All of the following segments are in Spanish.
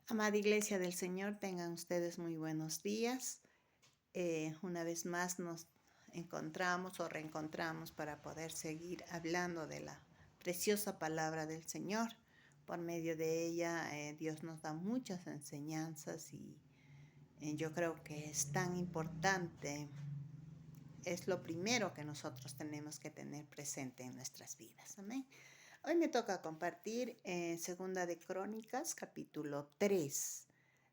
Amada Iglesia del Señor, tengan ustedes muy buenos días. Una vez más nos encontramos o reencontramos para poder seguir hablando de la preciosa palabra del Señor. Por medio de ella, Dios nos da muchas enseñanzas y yo creo que es tan importante, es lo primero que nosotros tenemos que tener presente en nuestras vidas. Amén. Hoy me toca compartir Segunda de Crónicas, capítulo 3,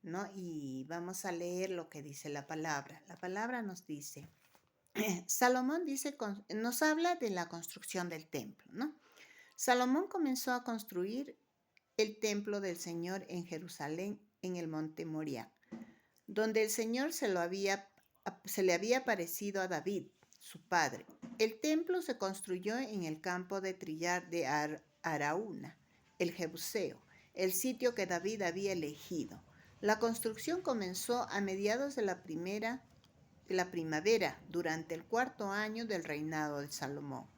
¿no? Y vamos a leer lo que dice la palabra. La palabra nos dice, Salomón dice, nos habla de la construcción del templo, ¿no? Salomón comenzó a construir el templo del Señor en Jerusalén, en el monte Moriah, donde el Señor se le había aparecido a David, su padre. El templo se construyó en el campo de trillar de Araúna, el Jebuseo, el sitio que David había elegido. La construcción comenzó a mediados de la primavera, durante el cuarto año del reinado de Salomón.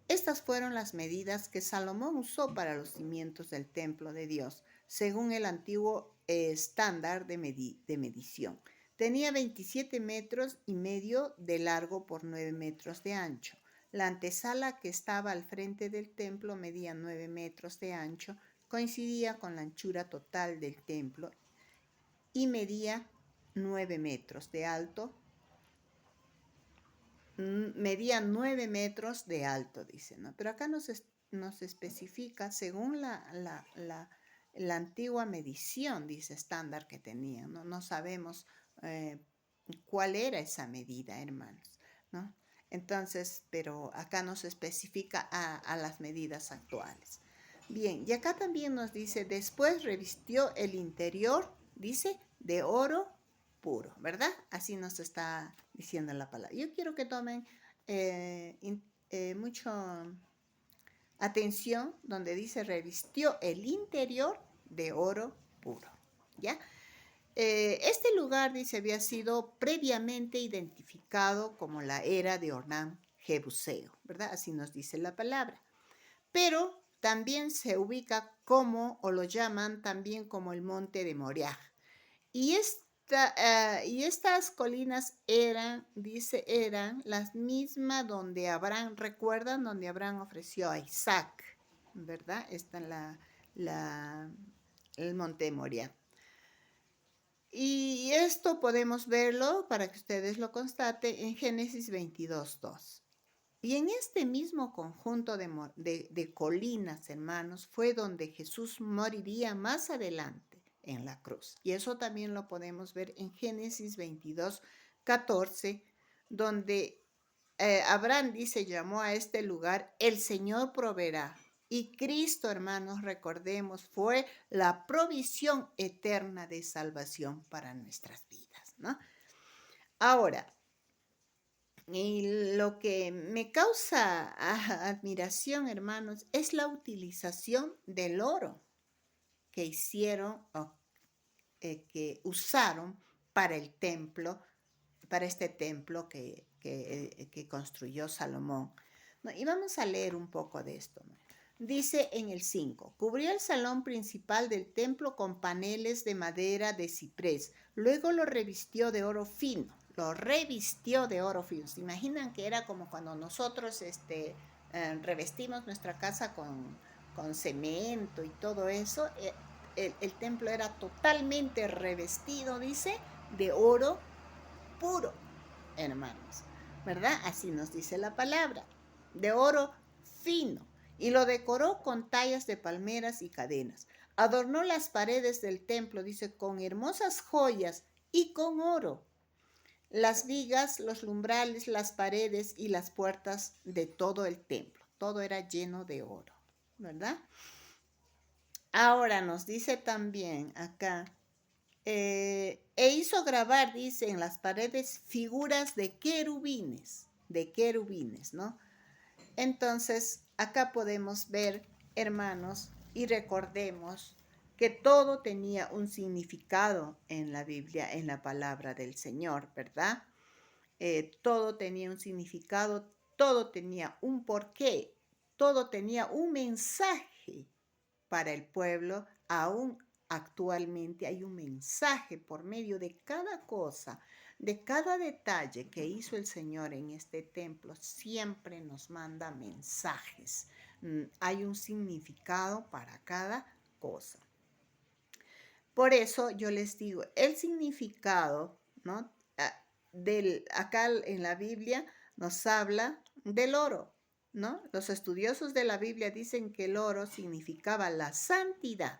Estas fueron las medidas que Salomón usó para los cimientos del templo de Dios, según el antiguo estándar de medición. Tenía 27 metros y medio de largo por 9 metros de ancho. La antesala que estaba al frente del templo medía 9 metros de ancho, coincidía con la anchura total del templo y medía 9 metros de alto. Medía 9 metros de alto, dice, ¿no? Pero acá nos especifica según la antigua medición, dice, estándar que tenían, ¿no? No sabemos cuál era esa medida, hermanos, ¿no? Entonces, pero acá nos especifica a las medidas actuales. Bien, y acá también nos dice, después revistió el interior, dice, de oro puro, ¿verdad? Así nos está diciendo la palabra. Yo quiero que tomen mucho atención donde dice revistió el interior de oro puro, ¿ya? Este lugar, dice, había sido previamente identificado como la era de Ornán Jebuseo, ¿verdad? Así nos dice la palabra. Pero también se ubica como, o lo llaman también como el monte de Moriah. Y estas colinas eran las mismas donde Abraham, recuerdan, donde Abraham ofreció a Isaac, ¿verdad? Está el monte Moriah. Y esto podemos verlo, para que ustedes lo constaten, en Génesis 22:2. Y en este mismo conjunto de colinas, hermanos, fue donde Jesús moriría más adelante en la cruz. Y eso también lo podemos ver en Génesis 22:14, donde Abraham dice, llamó a este lugar, el Señor proveerá. Y Cristo, hermanos, recordemos, fue la provisión eterna de salvación para nuestras vidas, ¿no? Ahora, y lo que me causa admiración, hermanos, es la utilización del oro que hicieron o que usaron para el templo, para este templo que construyó Salomón, ¿no? Y vamos a leer un poco de esto, ¿no? Dice en el 5, cubrió el salón principal del templo con paneles de madera de ciprés, luego lo revistió de oro fino, lo revistió de oro fino. ¿Se imaginan que era como cuando nosotros revestimos nuestra casa con cemento y todo eso? El templo era totalmente revestido, dice, de oro puro, hermanos, ¿verdad? Así nos dice la palabra, de oro fino, y lo decoró con tallas de palmeras y cadenas. Adornó las paredes del templo, dice, con hermosas joyas y con oro. Las vigas, los umbrales, las paredes y las puertas de todo el templo. Todo era lleno de oro, ¿verdad? Ahora nos dice también acá, e hizo grabar, dice, en las paredes figuras de querubines, ¿no? Entonces, acá podemos ver, hermanos, y recordemos que todo tenía un significado en la Biblia, en la palabra del Señor, ¿verdad? Todo tenía un significado, todo tenía un porqué, todo tenía un mensaje para el pueblo, aún actualmente hay un mensaje por medio de cada cosa, de cada detalle que hizo el Señor en este templo. Siempre nos manda mensajes. Hay un significado para cada cosa. Por eso yo les digo, el significado, ¿no? Acá en la Biblia nos habla del oro, ¿no? Los estudiosos de la Biblia dicen que el oro significaba la santidad.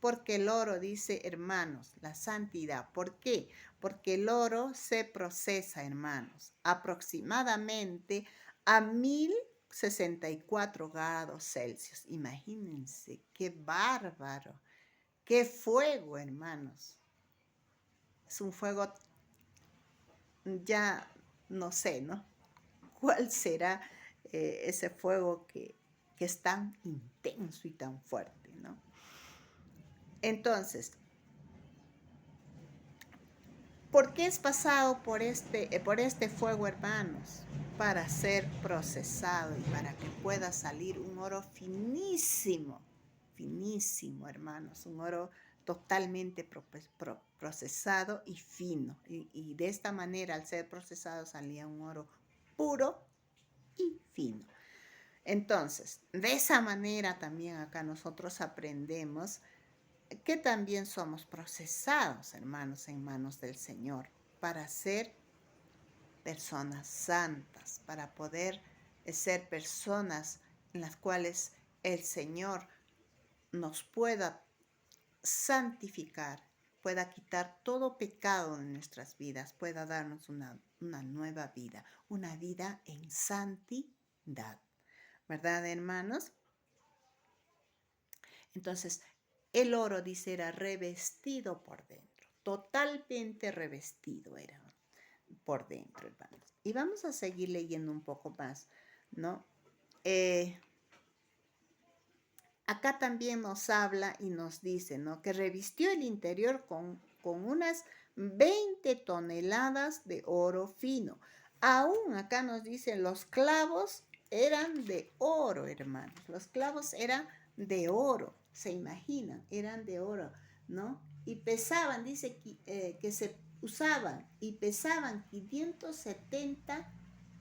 Porque el oro, dice, hermanos, la santidad. ¿Por qué? Porque el oro se procesa, hermanos, aproximadamente a 1064 grados Celsius. Imagínense, qué bárbaro. ¡Qué fuego, hermanos! Es un fuego, ya no sé, ¿no? ¿Cuál será ese fuego que es tan intenso y tan fuerte, ¿no? Entonces, ¿por qué es pasado por este fuego, hermanos? Para ser procesado y para que pueda salir un oro finísimo, finísimo, hermanos, un oro totalmente procesado y fino. Y de esta manera, al ser procesado, salía un oro puro y fino. Entonces, de esa manera también acá nosotros aprendemos que también somos procesados, hermanos, en manos del Señor, para ser personas santas, para poder ser personas en las cuales el Señor nos pueda santificar, pueda quitar todo pecado de nuestras vidas, pueda darnos una nueva vida, una vida en santidad. ¿Verdad, hermanos? Entonces, el oro, dice, era revestido por dentro, totalmente revestido era por dentro, hermanos. Y vamos a seguir leyendo un poco más, ¿no? Acá también nos habla y nos dice, ¿no? Que revistió el interior con unas 20 toneladas de oro fino. Aún acá nos dicen, los clavos eran de oro, hermanos. Los clavos eran de oro, se imaginan, eran de oro, ¿no? Y pesaban, dice que se usaban y pesaban 570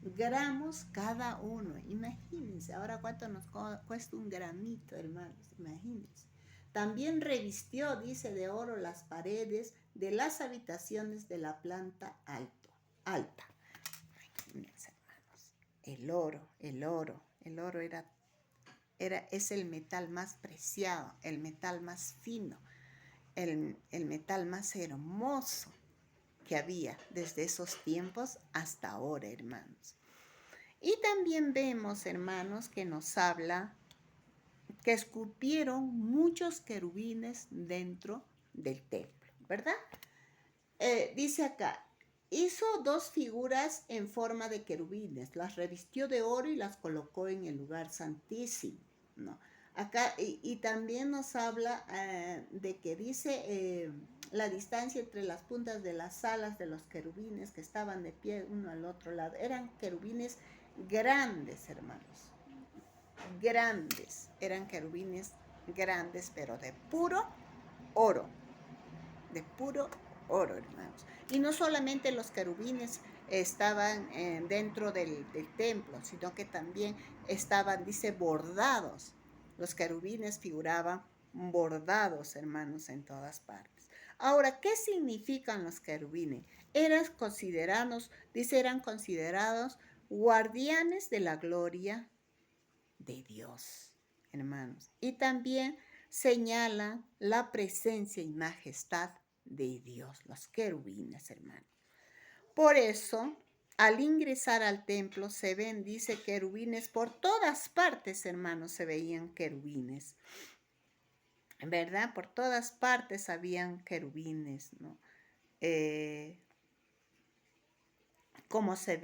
gramos cada uno. Imagínense, ahora cuánto nos cuesta un gramito, hermanos, imagínense. También revistió, dice, de oro las paredes de las habitaciones de la planta alta. Imagínense, hermanos, el oro es el metal más preciado, el metal más fino, el metal más hermoso que había desde esos tiempos hasta ahora, hermanos. Y también vemos, hermanos, que nos habla que esculpieron muchos querubines dentro del templo, ¿verdad? Dice acá, hizo 2 figuras en forma de querubines, las revistió de oro y las colocó en el lugar santísimo, ¿no? Acá, y también nos habla de que dice la distancia entre las puntas de las alas de los querubines que estaban de pie uno al otro lado. Eran querubines grandes, hermanos. Grandes. Eran querubines grandes, pero de puro oro. De puro oro, hermanos. Y no solamente los querubines estaban dentro del templo, sino que también estaban, dice, bordados. Los querubines figuraban bordados, hermanos, en todas partes. Ahora, ¿qué significan los querubines? Eran considerados guardianes de la gloria de Dios, hermanos. Y también señalan la presencia y majestad de Dios, los querubines, hermanos. Por eso, al ingresar al templo se ven, dice, querubines por todas partes, hermanos, se veían querubines, ¿verdad? Por todas partes habían querubines, ¿no? Como se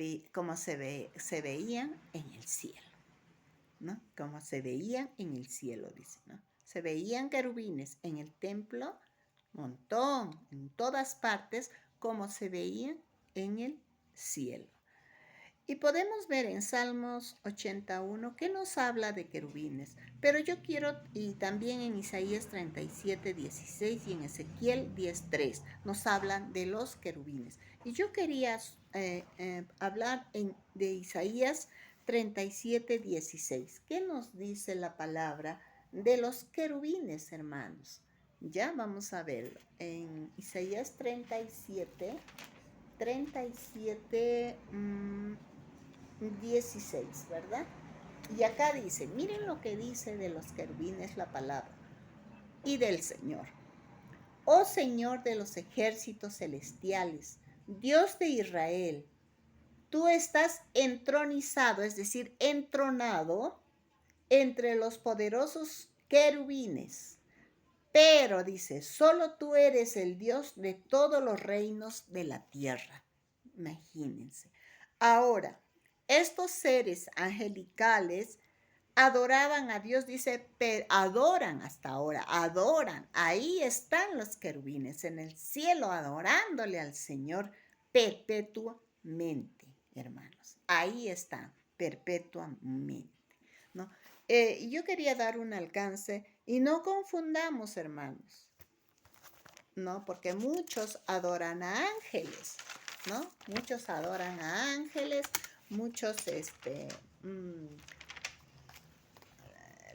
veían en el cielo, ¿no? Como se veían en el cielo, dice, ¿no? Se veían querubines en el templo, montón, en todas partes, como se veían en el cielo. Y podemos ver en Salmos 81 que nos habla de querubines. Pero yo quiero, y también en Isaías 37, 16 y en Ezequiel 10:3 nos hablan de los querubines. Y yo quería hablar de Isaías 37, 16. ¿Qué nos dice la palabra de los querubines, hermanos? Ya vamos a verlo. En Isaías 37, 16, ¿verdad? Y acá dice, miren lo que dice de los querubines la palabra y del Señor. Oh Señor de los ejércitos celestiales, Dios de Israel, tú estás entronizado, es decir, entronado entre los poderosos querubines. Pero dice, solo tú eres el Dios de todos los reinos de la tierra. Imagínense. Ahora, estos seres angelicales adoraban a Dios, dice, adoran hasta ahora, adoran. Ahí están los querubines en el cielo adorándole al Señor perpetuamente, hermanos. Ahí están, perpetuamente, ¿no? Yo quería dar un alcance y no confundamos, hermanos, ¿no? Porque muchos adoran a ángeles, ¿no? Muchos adoran a ángeles, muchos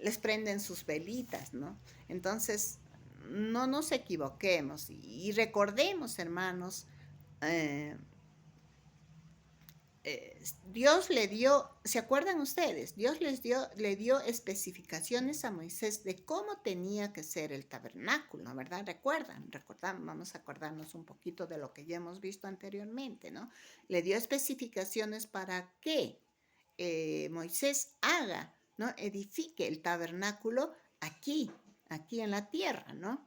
les prenden sus velitas, ¿no? Entonces, no nos equivoquemos y recordemos, hermanos, Dios le dio, ¿se acuerdan ustedes? Dios le dio especificaciones a Moisés de cómo tenía que ser el tabernáculo, ¿verdad? Recuerdan, vamos a acordarnos un poquito de lo que ya hemos visto anteriormente, ¿no? Le dio especificaciones para que Moisés haga, ¿no? Edifique el tabernáculo aquí en la tierra, ¿no?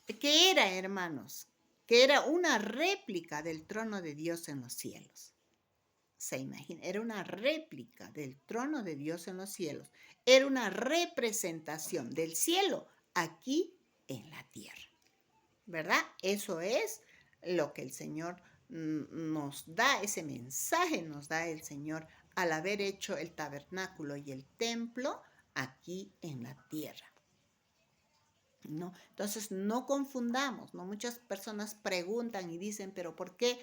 ¿Qué era, hermanos? Que era una réplica del trono de Dios en los cielos. Se imagina, era una réplica del trono de Dios en los cielos. Era una representación del cielo aquí en la tierra. ¿Verdad? Eso es lo que el Señor nos da, ese mensaje nos da el Señor al haber hecho el tabernáculo y el templo aquí en la tierra. ¿No? Entonces no confundamos, ¿no? Muchas personas preguntan y dicen, pero ¿por qué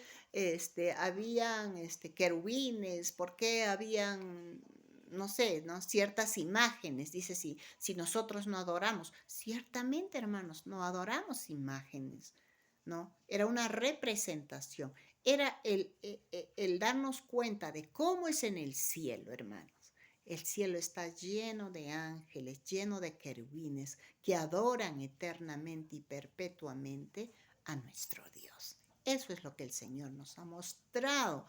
habían querubines? ¿Por qué habían, no sé, ¿no? Ciertas imágenes? Dice, si nosotros no adoramos. Ciertamente, hermanos, no adoramos imágenes, ¿no? Era una representación, era el darnos cuenta de cómo es en el cielo, hermanos. El cielo está lleno de ángeles, lleno de querubines que adoran eternamente y perpetuamente a nuestro Dios. Eso es lo que el Señor nos ha mostrado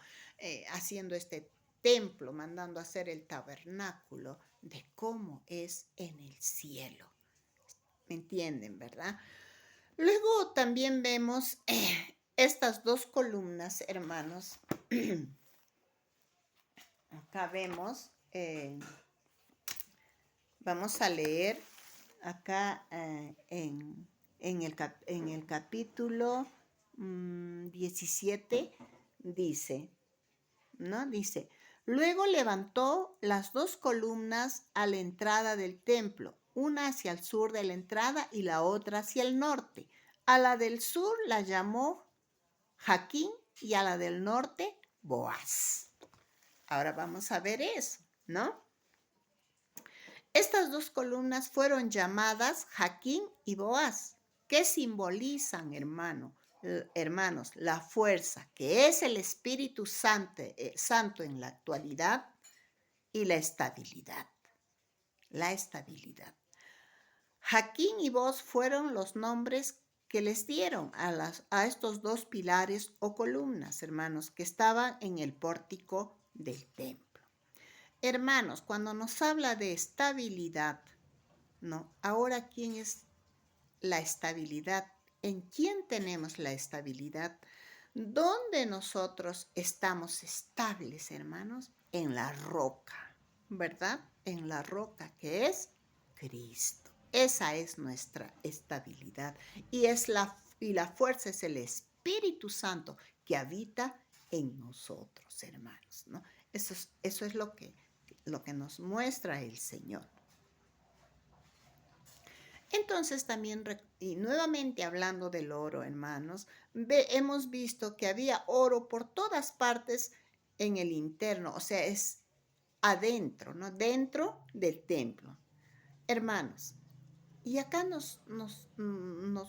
haciendo este templo, mandando a hacer el tabernáculo de cómo es en el cielo. ¿Me entienden, verdad? Luego también vemos estas dos columnas, hermanos. Acá vemos... vamos a leer acá en el capítulo 17, dice, ¿no? Dice, luego levantó las dos columnas a la entrada del templo, una hacia el sur de la entrada y la otra hacia el norte. A la del sur la llamó Jaquín y a la del norte Boaz. Ahora vamos a ver eso, ¿no? Estas dos columnas fueron llamadas Jaquín y Boaz, que simbolizan, hermanos, la fuerza que es el Espíritu Santo en la actualidad y la estabilidad. La estabilidad. Jaquín y Boaz fueron los nombres que les dieron a estos dos pilares o columnas, hermanos, que estaban en el pórtico del templo. Hermanos, cuando nos habla de estabilidad, ¿no? Ahora, ¿quién es la estabilidad? ¿En quién tenemos la estabilidad? ¿Dónde nosotros estamos estables, hermanos? En la roca, ¿verdad? En la roca que es Cristo. Esa es nuestra estabilidad y la fuerza es el Espíritu Santo que habita en nosotros, hermanos, ¿no? Eso es lo que nos muestra el Señor. Entonces también, y nuevamente hablando del oro, hermanos, hemos visto que había oro por todas partes en el interno, o sea, es adentro, ¿no? Dentro del templo. Hermanos, y acá nos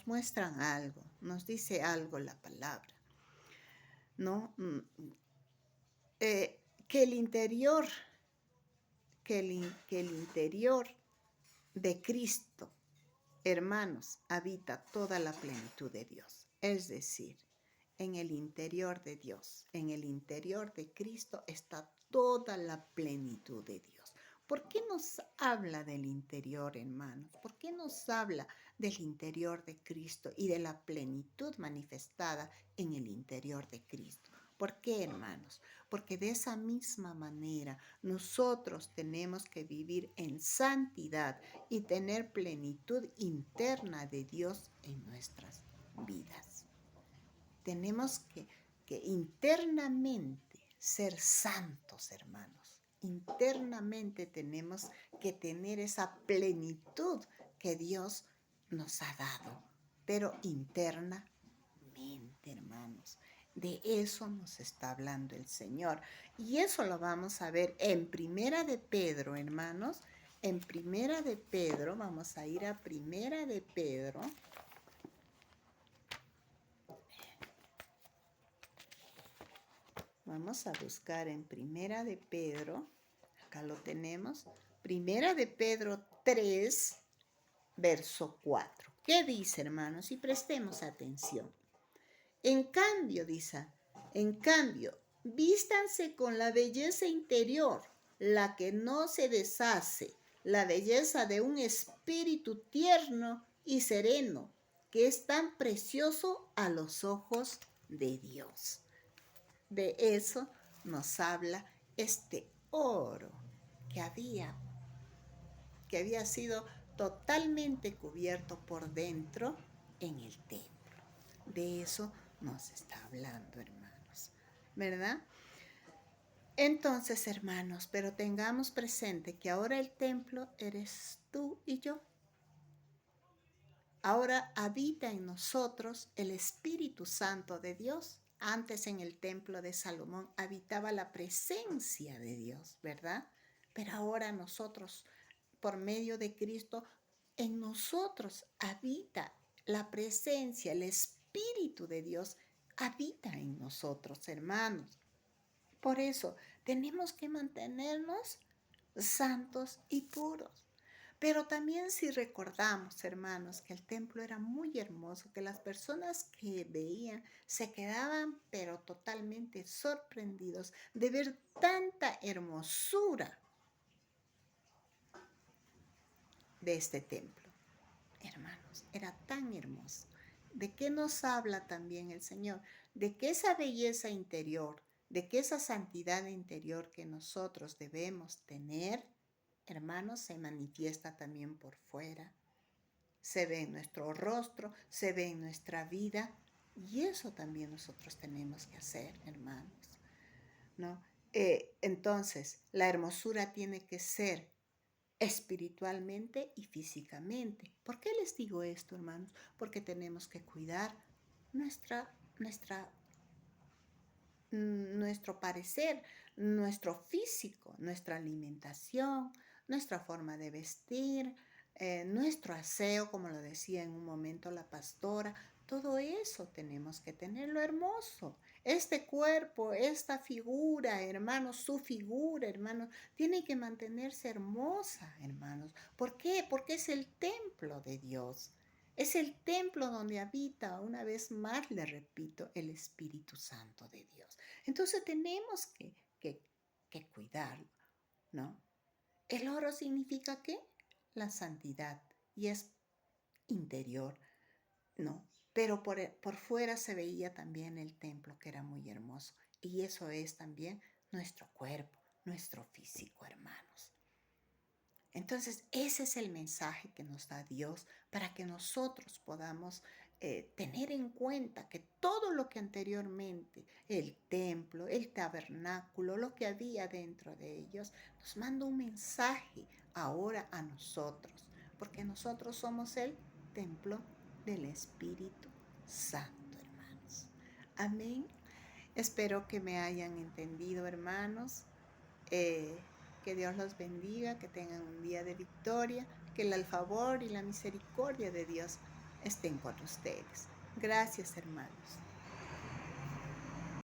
muestran algo, nos dice algo la palabra, ¿no? Que el interior, que el interior de Cristo, hermanos, habita toda la plenitud de Dios. Es decir, en el interior de Dios, en el interior de Cristo está toda la plenitud de Dios. ¿Por qué nos habla del interior, hermanos? ¿Por qué nos habla del interior de Cristo y de la plenitud manifestada en el interior de Cristo? ¿Por qué, hermanos? Porque de esa misma manera nosotros tenemos que vivir en santidad y tener plenitud interna de Dios en nuestras vidas. Tenemos que internamente ser santos, hermanos. Internamente tenemos que tener esa plenitud que Dios nos ha dado, pero internamente, hermanos. De eso nos está hablando el Señor. Y eso lo vamos a ver en Primera de Pedro, hermanos. En Primera de Pedro, vamos a ir a Primera de Pedro. Vamos a buscar en Primera de Pedro. Acá lo tenemos. Primera de Pedro 3, verso 4. ¿Qué dice, hermanos? Y prestemos atención. En cambio, dice, en cambio, vístanse con la belleza interior, la que no se deshace, la belleza de un espíritu tierno y sereno, que es tan precioso a los ojos de Dios. De eso nos habla este oro que había sido totalmente cubierto por dentro en el templo. De eso nos está hablando, hermanos, ¿verdad? Entonces, hermanos, pero tengamos presente que ahora el templo eres tú y yo. Ahora habita en nosotros el Espíritu Santo de Dios. Antes en el templo de Salomón habitaba la presencia de Dios, ¿verdad? Pero ahora nosotros, por medio de Cristo, en nosotros habita la presencia, el Espíritu de Dios habita en nosotros, hermanos. Por eso tenemos que mantenernos santos y puros. Pero también si recordamos, hermanos, que el templo era muy hermoso, que las personas que veían se quedaban pero totalmente sorprendidos de ver tanta hermosura de este templo. Hermanos, era tan hermoso. ¿De qué nos habla también el Señor? De que esa belleza interior, de que esa santidad interior que nosotros debemos tener, hermanos, se manifiesta también por fuera. Se ve en nuestro rostro, se ve en nuestra vida. Y eso también nosotros tenemos que hacer, hermanos, ¿no? Entonces, la hermosura tiene que ser espiritualmente y físicamente. ¿Por qué les digo esto, hermanos? Porque tenemos que cuidar nuestra, nuestra, nuestro parecer, nuestro físico, nuestra alimentación, nuestra forma de vestir, nuestro aseo, como lo decía en un momento la pastora. Todo eso tenemos que tenerlo hermoso. Este cuerpo, esta figura, hermanos, su figura, hermanos, tiene que mantenerse hermosa, hermanos. ¿Por qué? Porque es el templo de Dios. Es el templo donde habita, una vez más le repito, el Espíritu Santo de Dios. Entonces tenemos que cuidarlo, ¿no? El oro significa ¿qué? La santidad y es interior, ¿no? Pero por fuera se veía también el templo que era muy hermoso. Y eso es también nuestro cuerpo, nuestro físico, hermanos. Entonces, ese es el mensaje que nos da Dios para que nosotros podamos tener en cuenta que todo lo que anteriormente, el templo, el tabernáculo, lo que había dentro de ellos, nos manda un mensaje ahora a nosotros, porque nosotros somos el templo del Espíritu Santo, hermanos. Amén. Espero que me hayan entendido, hermanos. Que Dios los bendiga, que tengan un día de victoria, que el favor y la misericordia de Dios estén con ustedes. Gracias, hermanos.